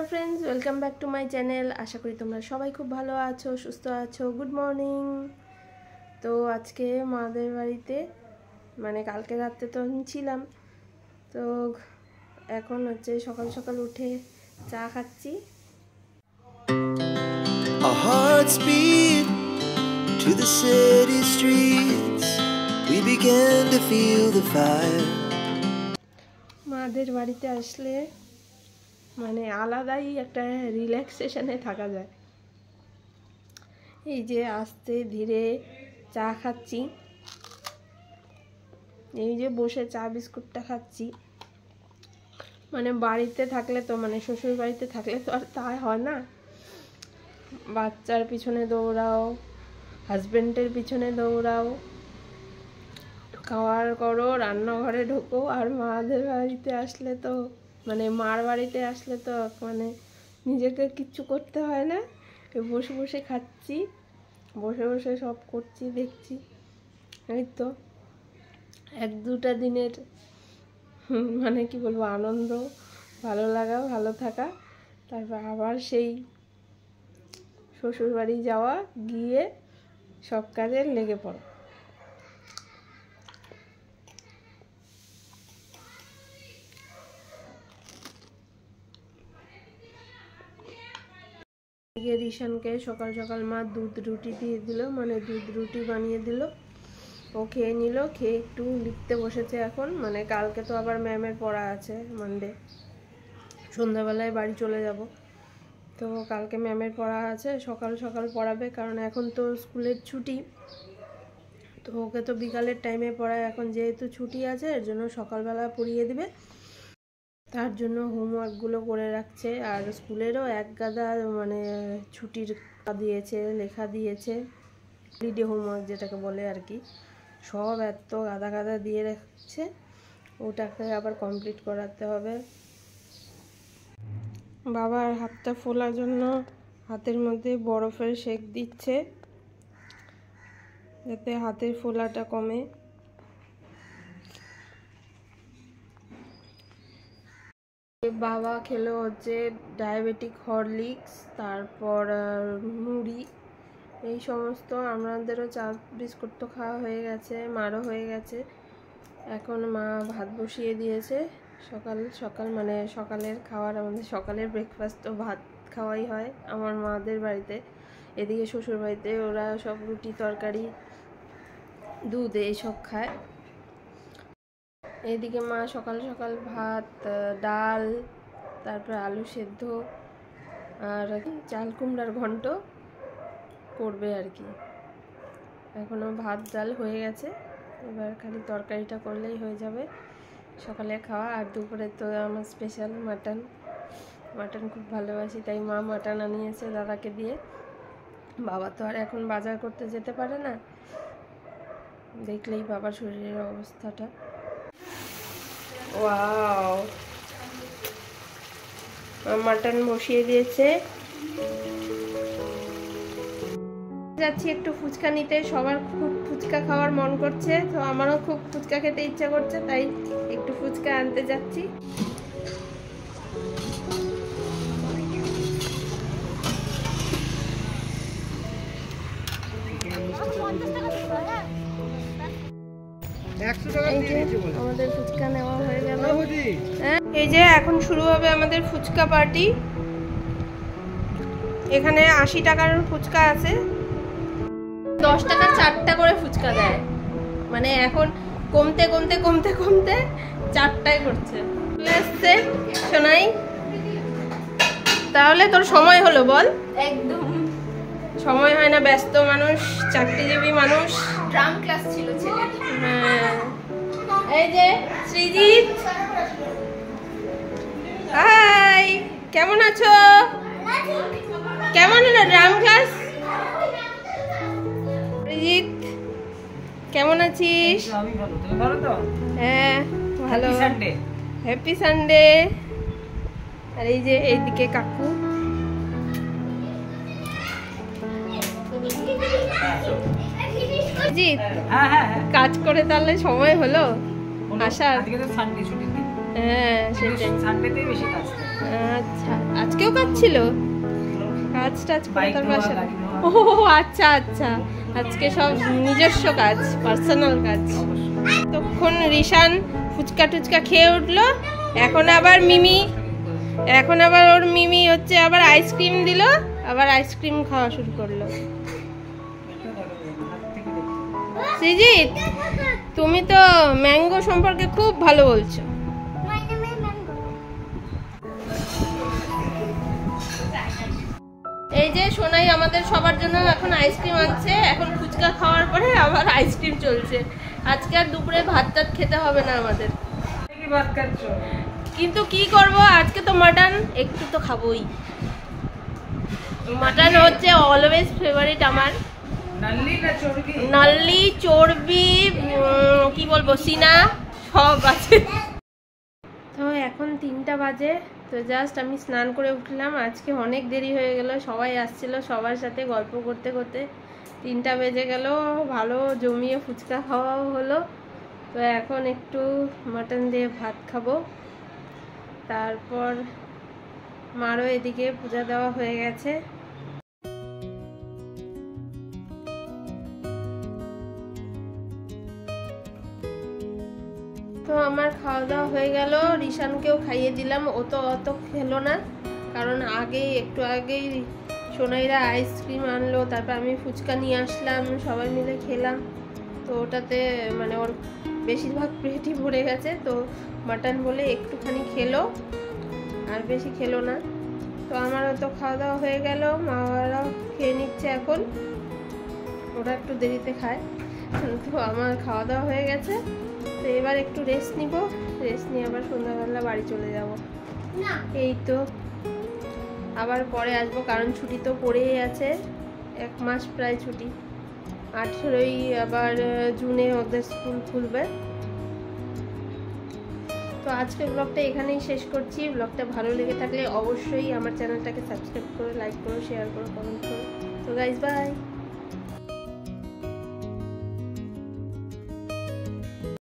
Friends welcome back to my channel. आशा करी तुम्हारा सबाई खूब भालो आछो सुस्थ आछो। Good morning. तो आज के मादेर बाड़ीते माने कालके राते तो छिलाम, तो एखन होच्छे सकाल सकाल उठे चा खाচ্ছি। Our hearts beat to the city streets. We began to feel the fire. मादेर बाड़ीते आसले মানে আলাদাই একটা রিল্যাক্সেশনে থাকা যায়। এই যে আস্তে ধীরে চা খাচ্ছি, এই যে বসে চা বিস্কুটটা খাচ্ছি। মানে বাড়িতে থাকলে তো মানে শ্বশুর বাড়িতে থাকলে তো আর তাই হয় না, বাচ্চার পিছনে দৌড়াও, হাজবেন্ডের পিছনে দৌড়াও, খাওয়ার করো, রান্নাঘরে ঢোকো। আর মাদের বাড়িতে আসলে তো মানে মার বাড়িতে আসলে তো মানে নিজেকে কিচ্ছু করতে হয় না, বসে বসে খাচ্ছি, বসে বসে সব করছি দেখছি। এই তো এক দুটা দিনের মানে কি বলবো আনন্দ, ভালো লাগা, ভালো থাকা, তারপর আবার সেই শ্বশুর বাড়ি যাওয়া, গিয়ে সব কাজে লেগে পড়ো। রিশানকে সকাল সকাল মা দুধ রুটি দিয়ে দিল, মানে দুধ রুটি বানিয়ে দিল। ও খেয়ে নিল, খেয়ে একটু লিখতে বসেছে এখন। মানে কালকে তো আবার ম্যামের পড়া আছে মানডে, সন্ধ্যাবেলায় বাড়ি চলে যাব। তো কালকে ম্যামের পড়া আছে, সকাল সকাল পড়াবে, কারণ এখন তো স্কুলের ছুটি। তো ওকে তো বিকালের টাইমে পড়ায়, এখন যেহেতু ছুটি আছে এর জন্য সকালবেলা পড়িয়ে দিবে। তার জন্য হোমওয়ার্কগুলো করে রাখছে। আর স্কুলেরও এক গাদা মানে ছুটির দিয়েছে, লেখা দিয়েছে, হলিডে হোমওয়ার্ক যেটাকে বলে আর কি, সব এত গাদা গাদা দিয়ে রাখছে, ওটাকে আবার কমপ্লিট করাতে হবে। বাবার হাতটা ফোলার জন্য হাতের মধ্যে বরফের শেক দিচ্ছে, যাতে হাতের ফোলাটা কমে। বাবা খেলো হচ্ছে ডায়াবেটিক হরলিক্স, তারপর মুড়ি, এই সমস্ত। আমাদেরও চা বিস্কুট তো খাওয়া হয়ে গেছে, মারও হয়ে গেছে। এখন মা ভাত বসিয়ে দিয়েছে। সকাল সকাল মানে সকালের খাওয়ার, আমাদের সকালের ব্রেকফাস্ট তো ভাত খাওয়াই হয় আমার মাদের বাড়িতে। এদিকে শ্বশুর বাড়িতে ওরা সব রুটি তরকারি দুধ এইসব খায়। এদিকে মা সকাল সকাল ভাত, ডাল, তারপর আলু সেদ্ধ আর চাল কুমড়ার ঘন্ট করবে আর কি। এখনও ভাত ডাল হয়ে গেছে, এবার খালি তরকারিটা করলেই হয়ে যাবে সকালে খাওয়া। আর দুপুরে তো আমার স্পেশাল মাটন, মাটন খুব ভালোবাসি, তাই মা মাটন আনিয়েছে দাদাকে দিয়ে। বাবা তো আর এখন বাজার করতে যেতে পারে না, দেখলেই বাবার শরীরের অবস্থাটা। ওয়াও, মাটন বসিয়ে দিয়েছে। যাচ্ছি একটু ফুচকা নিতে, সবার খুব ফুচকা খাওয়ার মন করছে, তো আমারও খুব ফুচকা খেতে ইচ্ছা করছে, তাই একটু ফুচকা আনতে যাচ্ছি। আমাদের ফুচকা নেওয়া হয়ে গেল। এই যে এখন শুরু হবে আমাদের ফুচকা পার্টি। এখানে 80 টাকার ফুচকা আছে, 10 টাকার 4টা করে ফুচকা দেয়। মানে এখন কমতে কমতে কমতে কমতে 4টায় করছে। আসছে শোনাই, তাহলে তোর সময় হলো বল? একদম সময় হয় না, ব্যস্ত মানুষ, চাকরিজীবী মানুষ। ড্রাম ক্লাস ছিল ছেলে। হ্যাঁ, এই যে সৃজিত, হাই, কেমন আছো? কেমন হলো ড্রাম ক্লাস? সৃজিত কেমন আছিস? আমি ভালো, তুমি ভালো তো? হ্যাঁ ভালো। Happy Sunday. আর এই যে এইদিকে কাকু। কাজ করে তাহলে সময় হলো আসার। আজকে তো সানডে ছুটির দিন। হ্যাঁ সেটাই, সানডেতেই বেশি কাজ। আচ্ছা, আজকেও কাজ ছিল? কাজ টাজ করে তার বাসা? ও আচ্ছা আচ্ছা, আজকে সব নিজস্ব কাজ, পার্সোনাল কাজ। তখন রিশান ফুচকা টুচকা খেয়ে উঠলো, এখন আবার ওর মিমি হচ্ছে আবার আইসক্রিম দিল, আবার আইসক্রিম খাওয়া শুরু করলো। সৃজিত, তুমি তো ম্যাঙ্গো সম্পর্কে খুব ভালো বলছো। এই যে সোনাই আমাদের সবার জন্য এখন আইসক্রিম আনছে। এখন ফুচকা খাওয়ার পরে আবার আইসক্রিম চলছে। আজকে আর দুপুরে ভাত টাত খেতে হবে না আমাদের। কিন্তু কি করব, আজকে তো মাটন, একটু তো খাবোই। মাটন হচ্ছে অলওয়েজ ফেভারিট আমার। নাল্লি চর্বি কি বলবো, সিনা সব আছে। তো এখন 3টা বাজে, তো জাস্ট আমি স্নান করে উঠলাম। আজকে অনেক দেরি হয়ে গেল, সবাই আসছিল, সবার সাথে গল্প করতে করতে 3টা বেজে গেল। ভালো জমিয়ে ফুচকা খাওয়াও হলো। তো এখন একটু মাটন দিয়ে ভাত খাবো। তারপর মারও এদিকে পূজা দেওয়া হয়ে গেছে। তো আমার খাওয়া দাওয়া হয়ে গেল, রিশানকেও খাইয়ে দিলাম। ও তো অত খেলো না, কারণ একটু আগেই সোনাইরা আইসক্রিম আনলো, তারপর আমি ফুচকা নিয়ে আসলাম, সবাই মিলে খেলাম। তো ওটাতে মানে ওর বেশিরভাগ পেটই ভরে গেছে। তো মাটন বলে একটুখানি খেলো, আর বেশি খেলো না। তো আমারও তো খাওয়া দাওয়া হয়ে গেল, মারাও খেয়ে নিচ্ছে এখন। ওরা একটু দেরিতে খায়। তো আমার খাওয়া দাওয়া হয়ে গেছে। তো এবার একটু রেস্ট নিব, রেস্ট নিয়ে আবার সন্ধ্যাবেলা বাড়ি চলে যাব। এই তো আবার পরে আসবো, কারণ ছুটি তো পড়েই আছে, 1 মাস প্রায় ছুটি। 18ই আবার জুনে ওদের স্কুল খুলবে। তো আজকের ব্লগটা এখানেই শেষ করছি। ব্লগটা ভালো লেগে থাকলে অবশ্যই আমার চ্যানেলটাকে সাবস্ক্রাইব করো, লাইক করো, শেয়ার করো, কমেন্ট করো। তো গাইস বাই।